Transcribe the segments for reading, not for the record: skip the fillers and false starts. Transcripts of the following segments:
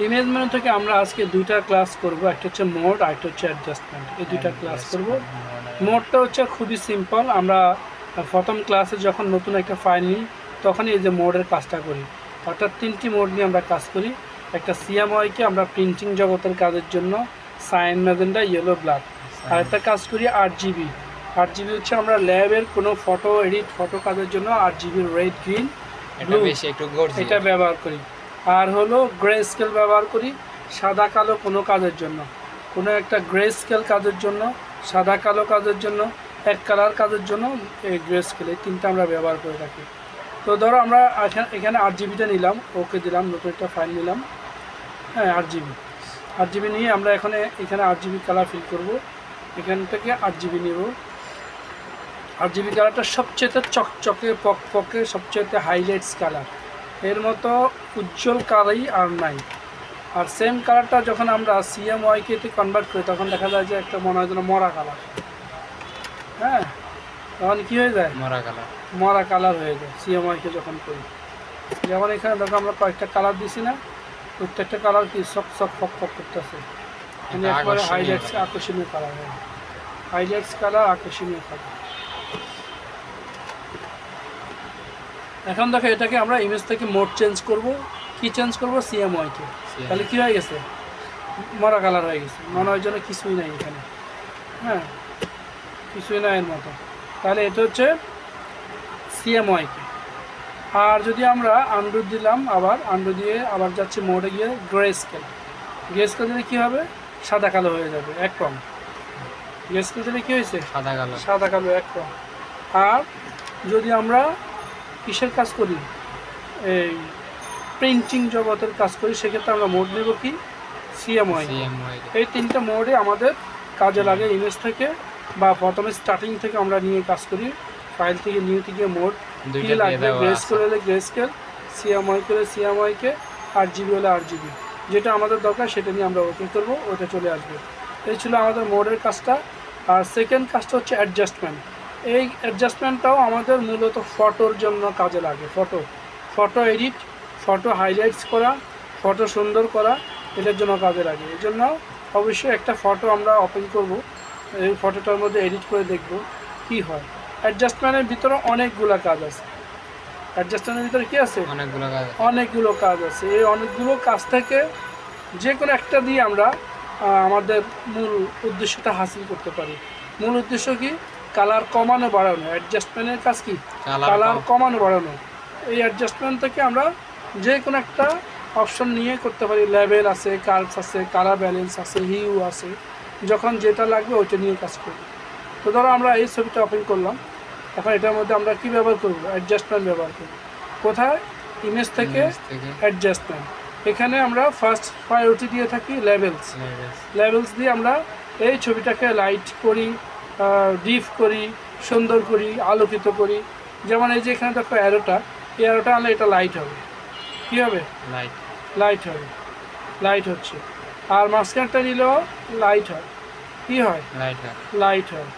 Image menu থেকে আমরা আজকে দুইটা ক্লাস করব, একটা হচ্ছে মোড আর একটা হচ্ছে অ্যাডজাস্টমেন্ট। এই দুইটা ক্লাস করব। মোডটা হচ্ছে খুবই সিম্পল। আমরা প্রথম ক্লাসে যখন নতুন একটা ফাইল নিই তখনই এই যে মোডের কাজটা করি, অর্থাৎ তিনটি মোড নিয়ে আমরা কাজ করি। একটা সিএমওয়াইকে আমরা প্রিন্টিং জগতের কাজের জন্য সাইন, ম্যাজেন্ডা, ইয়েলো, ব্ল্যাক। আর একটা কাজ করি 8GB। 8GB হচ্ছে আমরা ল্যাবের কোনো ফটো এডিট, ফটো কাজের জন্য 8GB রেড, গ্রিন, ব্লু এটা ব্যবহার করি। আর হলো গ্রে স্কেল ব্যবহার করি সাদা কালো কোনো কাজের জন্য, কোনো একটা গ্রে স্কেল কাজের জন্য, সাদা কালো কাজের জন্য, এক কালার কাজের জন্য এই গ্রে স্কেল, এই তিনটা আমরা ব্যবহার করে থাকি। তো ধরো আমরা এখানে 8GBটা নিলাম, ওকে দিলাম, নতুন একটা ফাইল নিলাম, হ্যাঁ 8GB নিয়ে আমরা এখানে 8GB কালার ফিল করব। এখান থেকে 8GB নেব। 8GB কালারটা সবচেয়ে চকচকে পকপকে, সবচেয়ে হাইলাইটস কালার, এর মতো উজ্জ্বল কালারই আর নাই। আর সেম কালারটা যখন আমরা সিএমওয়াইকে কনভার্ট করি তখন দেখা যায় যে একটা মনে হয় যেন মরা কালার। হ্যাঁ, তখন কী হয়ে যায়? মরা কালার হয়ে যায় সিএমওয়াইকে যখন করি। যেমন এখানে দেখো আমরা কয়েকটা কালার দিছি না, প্রত্যেকটা কালার কি সক সক ফক ফক করতেছে, মানে একবারে হাইলাইটস আকর্ষণীয় কালার হয়। হাইলাইটস কালার, আকর্ষণীয় কালার। এখন দেখো এটাকে আমরা ইমেজ থেকে মোড চেঞ্জ করব। কি চেঞ্জ করব? সিএমওয়াইকে। তাহলে কী হয়ে গেছে? মরা কালার হয়ে গেছে, মনে হয় যেন কিছুই নাই এখানে। হ্যাঁ, কিছুই নাই এর মতো। তাহলে এটা হচ্ছে সিএমওয়াইকে। আর যদি আমরা আন্ডু দিলাম, আবার আন্ডু দিয়ে আবার যাচ্ছি মোডে গিয়ে গ্রে স্কেল। গ্রে স্কেল দিলে কী হবে? সাদা কালো হয়ে যাবে এক রং। গ্রে স্কেল দিলে কী হয়েছে? সাদা কালো এক রং। আর যদি আমরা কিসের কাজ করি? এই প্রিন্টিং জগতের কাজ করি, সেক্ষেত্রে আমরা মোড নেব কি? সিএমওয়াই। এই তিনটা মোডে আমাদের কাজে লাগে ইমেজ থেকে, বা প্রথমে স্টার্টিং থেকে আমরা নিয়ে কাজ করি। ফাইল থেকে নিউ থেকে মোড কী লাগবে? গ্রে স্কেল হলে গ্রে স্কেল, সিএমওয়াই করে সিএমওয়াইকে, 8GB হলে 8GB, যেটা আমাদের দরকার সেটা নিয়ে আমরা ওকে করবো, ওটা চলে আসবে। এই ছিল আমাদের মোডের কাজটা। আর সেকেন্ড কাজটা হচ্ছে অ্যাডজাস্টমেন্ট। এই অ্যাডজাস্টমেন্টটাও আমাদের মূলত ফটোর জন্য কাজে লাগে। ফটো এডিট, ফটো হাইলাইটস করা, ফটো সুন্দর করা, এটার জন্য কাজে লাগে। এই জন্য অবশ্যই একটা ফটো আমরা ওপেন করব, এই ফটোটার মধ্যে এডিট করে দেখব কি হয়। অ্যাডজাস্টমেন্টের ভিতরে অনেকগুলো কাজ আছে। অ্যাডজাস্টমেন্টের ভিতরে কী আছে? অনেকগুলো কাজ আছে। এই অনেকগুলো কাজ থেকে যে কোনো একটা দিয়ে আমরা আমাদের মূল উদ্দেশ্যটা হাসিল করতে পারি। মূল উদ্দেশ্য কি? কালার কমানো বাড়ানো। অ্যাডজাস্টমেন্টের কাজ কি? কালার কমানো বাড়ানো। এই অ্যাডজাস্টমেন্ট থেকে আমরা যে কোনো একটা অপশন নিয়ে করতে পারি। লেভেল আছে, কার্ভস আছে, কালার ব্যালেন্স আছে, হিউ আছে, যখন যেটা লাগবে ওইটা নিয়ে কাজ করি। তো ধরো আমরা এই ছবিটা ওপেন করলাম, এখন এটার মধ্যে আমরা কি ব্যবহার করব? অ্যাডজাস্টমেন্ট ব্যবহার করব। কোথায়? ইমেজ থেকে অ্যাডজাস্টমেন্ট। এখানে আমরা ফার্স্ট প্রায়োরিটি দিয়ে থাকি লেভেলস দিয়ে আমরা এই ছবিটাকে লাইট করি, ডিপ করি, সুন্দর করি, আলোকিত করি। যেমন এই যে এখানে দেখো অ্যারোটা, এই অ্যারোটা আনলে এটা লাইট হবে। কী হবে? লাইট হবে, লাইট হচ্ছে। আর মাঝখানটা নিলেও লাইট হয়। কী হয়? লাইট হয়।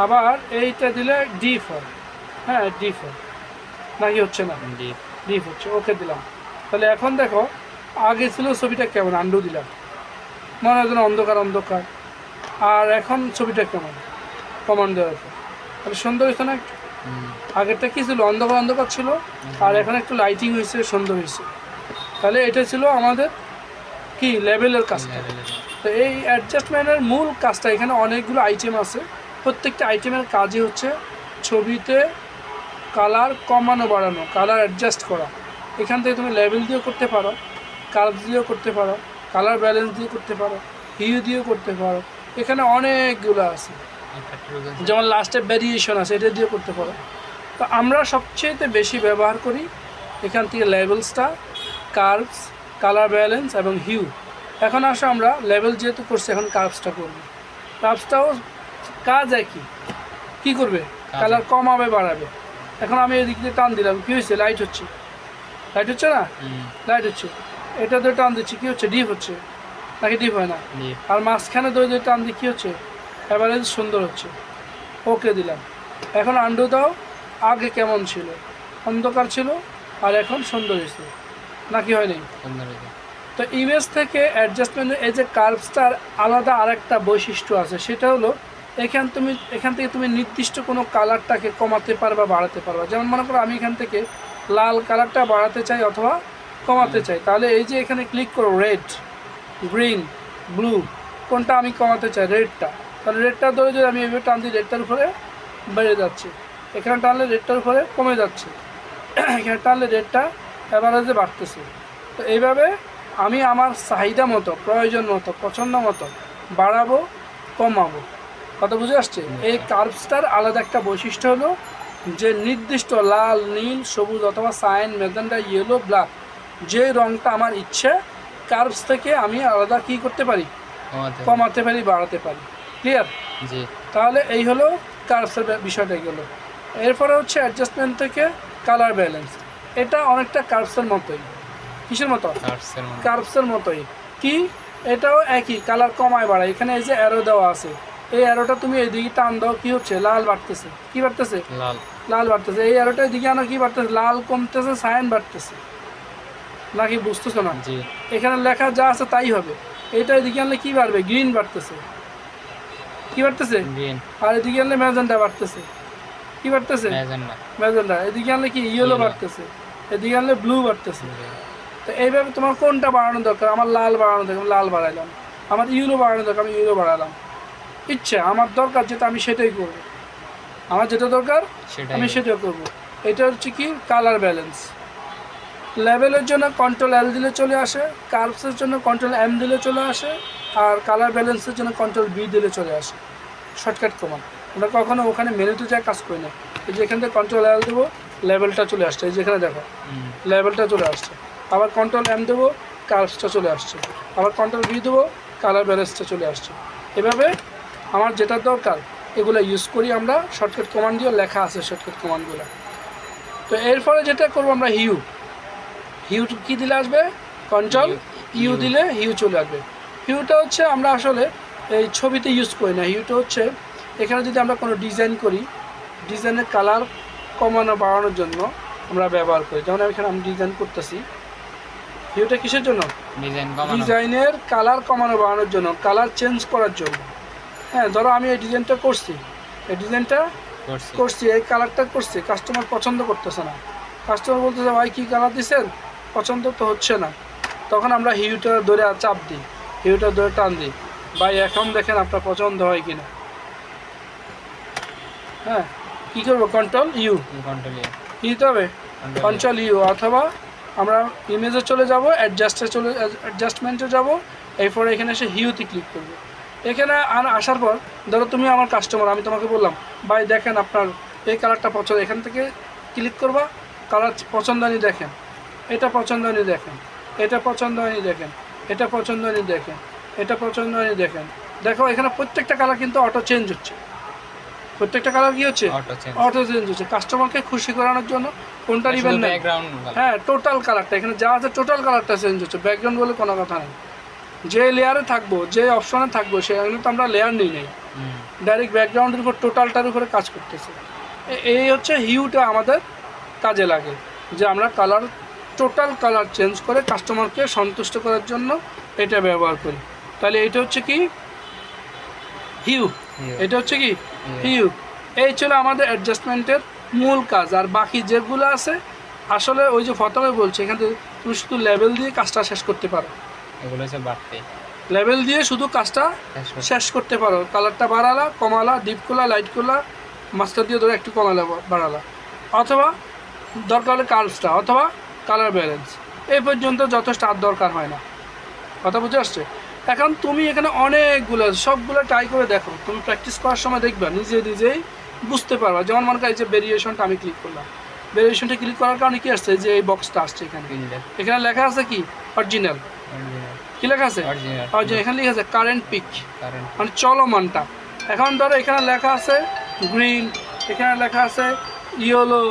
আবার এইটা দিলে ডিপ হয়। হ্যাঁ, ডিপ হয় নাকি হচ্ছে না? ডিপ হচ্ছে। ওকে দিলাম। তাহলে এখন দেখো আগে ছিল ছবিটা কেমন, আন্ডু দিলাম, মনে হয় যেন অন্ধকার অন্ধকার। আর এখন ছবিটা কেমন, কমান্ড দেওয়ার পর তাহলে সুন্দর হয়েছে না একটু? আগেরটা কী ছিল? অন্ধকার অন্ধকার ছিল, আর এখন একটু লাইটিং হয়েছে, সুন্দর হয়েছে। তাহলে এটা ছিল আমাদের কি? লেভেলের কাজটা। তো এই অ্যাডজাস্টমেন্টের মূল কাজটা, এখানে অনেকগুলো আইটেম আছে। প্রত্যেকটা আইটেমের কাজই হচ্ছে ছবিতে কালার কমানো বাড়ানো, কালার অ্যাডজাস্ট করা। এখান থেকে তুমি লেভেল দিয়েও করতে পারো, কার্ভ দিয়েও করতে পারো, কালার ব্যালেন্স দিয়ে করতে পারো, হিউ দিয়েও করতে পারো। এখানে অনেকগুলো আছে, যেমন লাস্টে ভ্যারিয়েশন আছে, এটা দিয়েও করতে পারো। তো আমরা সবচেয়ে বেশি ব্যবহার করি এখান থেকে লেভেলসটা, কার্ভস, কালার ব্যালেন্স এবং হিউ। এখন আসো আমরা লেভেল যেহেতু করছি, এখন কার্ভসটা করব। কার্ভসটাও কাজ একই। কী করবে? কালার কমাবে বাড়াবে। এখন আমি এদিক দিয়ে টান দিলাম, কী হয়েছে? লাইট হচ্ছে। লাইট হচ্ছে না? লাইট হচ্ছে। এটা দিয়ে টান দিচ্ছি, কী হচ্ছে? ডিপ হচ্ছে নাকি ডিপ হয় না? আর মাঝখানে দই টান দিয়ে কী হচ্ছে? অ্যাভারেজ সুন্দর হচ্ছে। ওকে দিলাম। এখন আন্ডু দাও। আগে কেমন ছিল? অন্ধকার ছিল, আর এখন সুন্দর হয়েছে নাকি হয় নাই? তো তো ইমেজ থেকে অ্যাডজাস্টমেন্টের এই যে কার্ভসটার আলাদা আরেকটা বৈশিষ্ট্য আছে, সেটা হলো এখান থেকে তুমি নির্দিষ্ট কোনো কালারটাকে কমাতে পারবা বাড়াতে পারবা। যেমন মনে করো আমি এখান থেকে লাল কালারটা বাড়াতে চাই অথবা কমাতে চাই, তাহলে এই যে এখানে ক্লিক করো রেড, গ্রিন, ব্লু, কোনটা আমি কমাতে চাই? রেডটা। তাহলে রেডটা ধরে যদি আমি এভাবে টান দিই রেডটার উপরে বেড়ে যাচ্ছে, এখানে টানলে রেডটার উপরে কমে যাচ্ছে, এখানে টানলে রেডটা অ্যাভারেজে বাড়তেছে। তো এইভাবে আমি আমার চাহিদা মতো, প্রয়োজন মতো, পছন্দ মতো বাড়াবো কমাবো। কথা বুঝে আসছে? এই কার্ভসটার আলাদা একটা বৈশিষ্ট্য হলো যে নির্দিষ্ট লাল, নীল, সবুজ অথবা সাইন, ম্যাজেন্টা, ইয়েলো, ব্ল্যাক যে রঙটা আমার ইচ্ছে কার্ভস থেকে আমি আলাদা কী করতে পারি? কমাতে পারি, বাড়াতে পারি। ক্লিয়ার? জি। তাহলে এই হলো কার্ভসের বিষয়টা গেল। এরপরে হচ্ছে অ্যাডজাস্টমেন্ট থেকে কালার ব্যালেন্স। এটা অনেকটা কার্ভসের মতোই। কিসের মতো? কার্ভসের মতোই। কি? এটাও একই, কালার কমায় বাড়ায়। এখানে এই যে অ্যারো দেওয়া আছে, এই অ্যারোটা তুমি এইদিকে টান দাও, কি হচ্ছে? লাল বাড়তেছে। কি বাড়তেছে? লাল বাড়তেছে। এই অ্যারোটা এদিকে আনো, কি বাড়তেছে? লাল কমতেছে, সাইন বাড়তেছে। নাকি বুঝতেছো না? এখানে লেখা যা আছে তাই হবে। এইটা এদিকে আনলে কি বাড়বে? গ্রিন বাড়তেছে। কি বাড়তেছে? গ্রিন। আর এদিকে আনলে ম্যাজেন্টা বাড়তেছে। কি বাড়তেছে? ম্যাজেন্টা। এদিকে আনলে কি? ইয়েলো বাড়তেছে। এদিকে আনলে ব্লু বাড়তেছে। তো এইভাবে তোমার কোনটা বাড়ানো দরকার? আমার লাল বাড়ানো দরকার, লাল বাড়াইলাম। আমার ইউরো বাড়ানো দরকার, আমি ইউরো বাড়ালাম। ইচ্ছা আমার দরকার যেটা আমি সেটাই করব। আমার যেটা দরকার আমি সেটা করব। এটা হচ্ছে কি? Colour balance. লেভেলের জন্য কন্ট্রোল এল দিলে চলে আসে, কার্ভসের জন্য কন্ট্রোল এম দিলে চলে আসে, আর কালার ব্যালেন্সের জন্য কন্ট্রোল বি দিলে চলে আসে। Shortcut command. আমরা কখনো ওখানে মেনুতে যায় কাজ করি না। এই যে এখান থেকে কন্ট্রোল এল দেবো, লেভেলটা চলে আসছে। এই যেখানে দেখো লেভেলটা চলে আসছে। আবার কন্ট্রোল এম দেবো, কার্ভসটা চলে আসছে। আবার কন্ট্রোল বি দেবো, কালার ব্যালেন্সটা চলে আসছে। এভাবে আমার যেটা দরকার এগুলো ইউজ করি আমরা। শর্টকাট কমান্ড দিয়ে লেখা আছে শর্টকাট কমান্ডগুলো। তো এরপরে যেটা করবো আমরা হিউ কী দিলে আসবে? কন্ট্রোল ইউ দিলে হিউ চলে আসবে। হিউটা হচ্ছে আমরা আসলে এই ছবিতে ইউজ করি না। হিউটা হচ্ছে এখানে যদি আমরা কোনো ডিজাইন করি, ডিজাইনের কালার কমানো বাড়ানোর জন্য আমরা ব্যবহার করি। যেমন এখানে আমি ডিজাইন করতেছি, হিউটা কিসের জন্য? ডিজাইনের কালার কমানো বাড়ানোর জন্য, কালার চেঞ্জ করার জন্য। হ্যাঁ, ধরো আমি এই ডিজাইনটা করছি, এই কালারটা করছি, কাস্টমার পছন্দ করতেছে না। কাস্টমার বলতেছে ভাই কী কালার দিচ্ছেন, পছন্দ তো হচ্ছে না। তখন আমরা হিউটা ধরে চাপ দিই, হিউটা ধরে টান দিই, ভাই এখন দেখেন আপনার পছন্দ হয় কিনা। হ্যাঁ, কী করবো? কন্ট্রোল ইউ কী দিতে হবে? Control you. অথবা আমরা ইমেজে চলে যাব, অ্যাডজাস্টমেন্টে যাব, এরপরে এখানে এসে হিউতে ক্লিক করবো। এখানে আসার পর ধরো তুমি আমার কাস্টমার, আমি তোমাকে বললাম ভাই দেখেন আপনার এই কালারটা পছন্দ, এখান থেকে ক্লিক করবা, কালার পছন্দ হয়নি দেখেন, এটা পছন্দ হয়নি দেখেন, এটা পছন্দ হয়নি দেখেন, এটা পছন্দ হয়নি দেখেন, এটা পছন্দ হয়নি দেখেন। দেখো এখানে প্রত্যেকটা কালার কিন্তু অটো চেঞ্জ হচ্ছে। প্রত্যেকটা কালার কি হচ্ছে? অটো চেঞ্জ হচ্ছে। কাস্টমারকে খুশি করানোর জন্য কোনটা নিবেন না? হ্যাঁ, টোটাল কালারটা এখানে যা আছে টোটাল কালারটা চেঞ্জ হচ্ছে। ব্যাকগ্রাউন্ড বলে কোনো কথা নেই। যে লেয়ারে থাকবো, যে অপশনে থাকবো, সেখানে তো আমরা লেয়ার নিই নাই, ডাইরেক্ট ব্যাকগ্রাউন্ডের উপর টোটালটার উপরে কাজ করতেছে। এই হচ্ছে হিউটা আমাদের কাজে লাগে, যে আমরা কালার টোটাল কালার চেঞ্জ করে কাস্টমারকে সন্তুষ্ট করার জন্য এটা ব্যবহার করি। তাহলে এটা হচ্ছে কি? হিউ। এটা হচ্ছে কি? হিউ। এই ছিল আমাদের অ্যাডজাস্টমেন্টের মূল কাজ। আর বাকি যেগুলো আছে আসলে ওই যে প্রথমে বলছি, এখান থেকে তুমি শুধু লেভেল দিয়ে কাজটা শেষ করতে পারো। লেভেল দিয়ে শুধু কাজটা শেষ করতে পারো। কালারটা বাড়ালা, কমালা, ডিপ করলা, লাইট করলা, মাস্টার দিয়ে ধরে একটু কমালা, বাড়ালা, অথবা দরকার হলে কার্ভসটা, অথবা কালার ব্যালেন্স। এই পর্যন্ত যথেষ্ট, আর দরকার হয় না। কথা বুঝে আসছে? এখন তুমি এখানে অনেকগুলো, সবগুলো ট্রাই করে দেখো। তুমি প্র্যাকটিস করার সময় দেখবা নিজেই বুঝতে পারবা। যেমন মনে করি যে ভেরিয়েশনটা আমি ক্লিক করলাম, ভেরিয়েশনটা ক্লিক করার কারণে কি আসছে? যে এই বক্সটা আসছে এখানে লেখা আছে কি? অরিজিনাল। কি লেখা আছে? অরিজিনাল। এখানে লেখা আছে কারেন্ট পিক, মানে চলমানটা। এখন ধরো এখানে লেখা আছে গ্রিন, এখানে লেখা আছে ইয়েলো,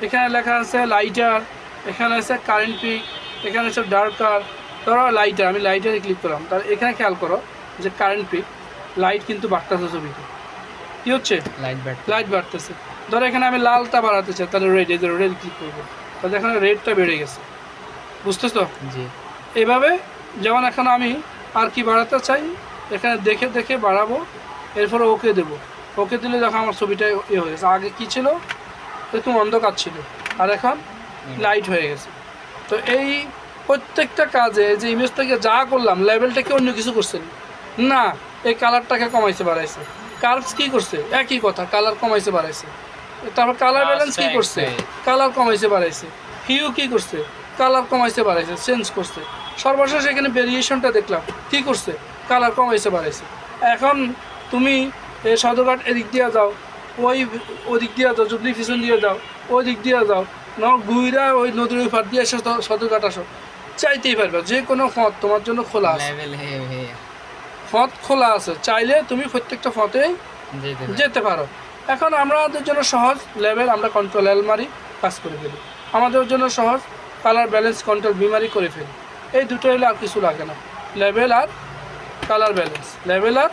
এখানে লেখা আছে লাইটার, এখানে আছে কারেন্ট পিক, এখানে আছে ডার্কার। ধরো লাইটার, আমি লাইটারে ক্লিক করলাম, তাহলে এখানে খেয়াল করো যে কারেন্ট পিক, লাইট কিন্তু বাড়তেছে ছবিতে। কী হচ্ছে? লাইট বাড়তেছে। ধরো এখানে আমি লালটা বাড়াতে চাই, তাহলে রেড, এই রেড ক্লিক করবো, তাহলে এখানে রেডটা বেড়ে গেছে। বুঝতেছো? জি। এভাবে যেমন এখন আমি আর কি বাড়াতে চাই, এখানে দেখে দেখে বাড়াবো, এরপরে ওকে দেবো। ওকে দিলে দেখো আমার ছবিটা ইয়ে হয়ে গেছে। আগে কী ছিল, একটু অন্ধকার ছিল, আর এখন লাইট হয়ে গেছে। তো এই প্রত্যেকটা কাজে যে ইমেজ থেকে যা করলাম, লেভেলটাকে অন্য কিছু করছেন না, এই কালারটাকে কমাইছে বাড়াইছে। কার্ভস কী করছে, একই কথা, কালার কমাইছে বাড়াইছে। তারপর কালার ব্যালেন্স কী করছে, কালার কমাইছে বাড়াইছে। হিউ কী করছে, কালার কমাইছে বাড়াইছে, চেঞ্জ করছে। সর্বশেষ এখানে ভেরিয়েশনটা দেখলাম, কী করছে, কালার কমাইছে বাড়াইছে। এখন তুমি এই সদরঘাট এদিক দিয়ে যাও, ওই দিক দিয়ে যাও, যদি পিছন দিয়ে যাও, ওই দিক দিয়ে যাও, ঘুইরা ওই নদীর ওই পার দিয়ে এসে সদরঘাট আসো, চাইতেই পারবে। যে কোনো পথ তোমার জন্য খোলা আছে, পথ খোলা আছে, চাইলে তুমি প্রত্যেকটা পথেই যেতে পারো। এখন আমাদের জন্য সহজ লেভেল, আমরা কন্ট্রোল এল মারি কাজ করে ফেলি। আমাদের জন্য সহজ কালার ব্যালেন্স কন্ট্রোল বি মারি করে ফেলি। এই দুটো হলে আর কিছু লাগে না, লেভেল আর কালার ব্যালেন্স, লেভেল আর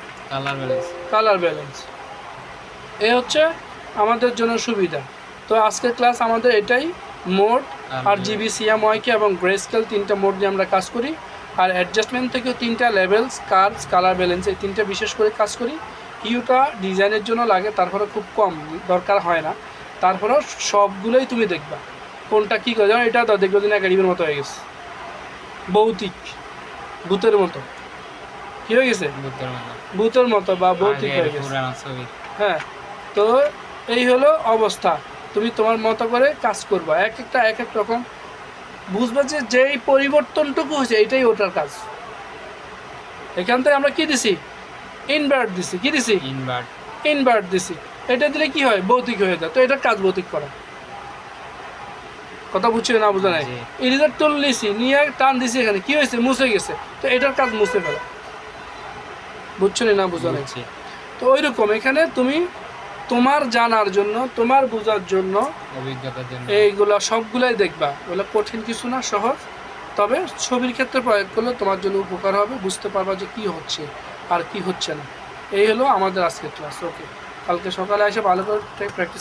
কালার ব্যালেন্স। এই হচ্ছে আমাদের জন্য সুবিধা। তো আজকের ক্লাস আমাদের এটাই, মোড আর জিবি সিএমওয়াইকে এবং গ্রেস্কেল তিনটা মোড নিয়ে আমরা কাজ করি। আর অ্যাডজাস্টমেন্ট থেকেও তিনটা লেভেলস, কার্ভস, কালার ব্যালেন্স, এই তিনটা বিশেষ করে কাজ করি। হিউটা ডিজাইনের জন্য লাগে, তারপরে খুব কম দরকার হয় না। তারপরেও সবগুলোই তুমি দেখবা কোনটা কী করে। যেমন এটা তো দেখবো দিন একাডেমির মতো হয়ে গেছে, ভৌতিক ভূতের মতো। কী হয়ে গেছে, ভূতের মতো বা ভৌতিক হয়ে গেছে। হ্যাঁ, তো এই হলো অবস্থা। তুমি তোমার মতো করে কাজ করবা, এক এক রকম বুঝবা যে যেই পরিবর্তনটুকু হয়েছে এটাই ওটার কাজ। এখান থেকে আমরা কি দিছি, ইনভার্ট দিছি। কি দিছি, ইনভার্ট দিছি। এটা দিলে কি হয়, ভৌতিক হয়ে যায়। তো এটার কাজ ভৌতিক করা। কথা বুঝছো না, বোঝা নাই? ইরেজার টুল নিছি, নিয়ে টান দিছি, এখানে কি হয়েছে, মুছে গেছে। তো এটার কাজ মুছে ফেলা। বুঝছো না, বোঝা নাই? তো ওই রকম এখানে তুমি তোমার জানার জন্য, তোমার বোঝার জন্য, অভিজ্ঞতার জন্য এইগুলো সবগুলাই দেখবা। ওগুলো কঠিন কিছু না, সহজ। তবে ছবির ক্ষেত্রে প্রয়োগ করলে তোমার জন্য উপকার হবে, বুঝতে পারবা যে কি হচ্ছে আর কি হচ্ছে না। এই হলো আমাদের আজকের ক্লাস। ওকে, কালকে সকালে এসে ভালো করে প্র্যাকটিস